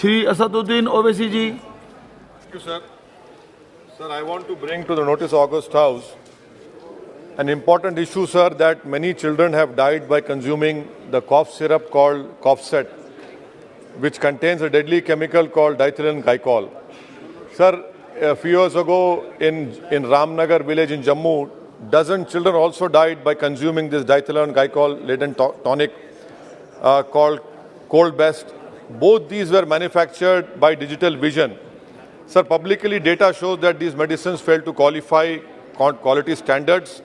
Shri Asaduddin Owaisi ji. Thank you, sir. Sir, I want to bring to the notice of August House an important issue, sir, that many children have died by consuming the cough syrup called Cough-Set, which contains a deadly chemical called diethylene glycol. Sir, a few years ago in Ramnagar village in Jammu, dozen children also died by consuming this diethylene glycol-laden tonic called Cold Best. Both these were manufactured by Digital Vision. Sir, publicly data shows that these medicines fail to qualify quality standards.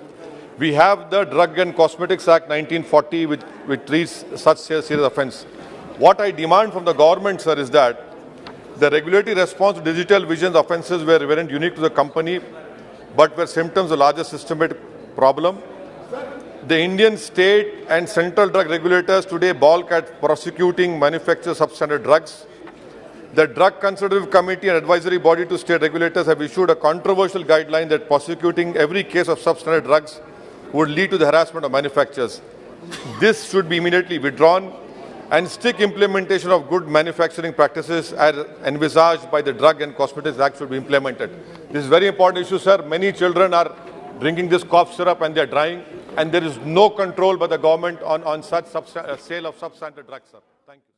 We have the Drug and Cosmetics Act 1940, which treats such serious offence. What I demand from the government, sir, is that the regulatory response to Digital Vision's offences weren't unique to the company, but were symptoms of a larger systemic problem. The Indian state and central drug regulators today balk at prosecuting manufacturers of substandard drugs. The Drug Consultative Committee and advisory body to state regulators have issued a controversial guideline that prosecuting every case of substandard drugs would lead to the harassment of manufacturers. This should be immediately withdrawn, and strict implementation of good manufacturing practices as envisaged by the Drug and Cosmetics Act should be implemented. This is a very important issue, sir. Many children are drinking this cough syrup and they are dying, and there is no control by the government on such sale of substandard drugs, sir. Thank you.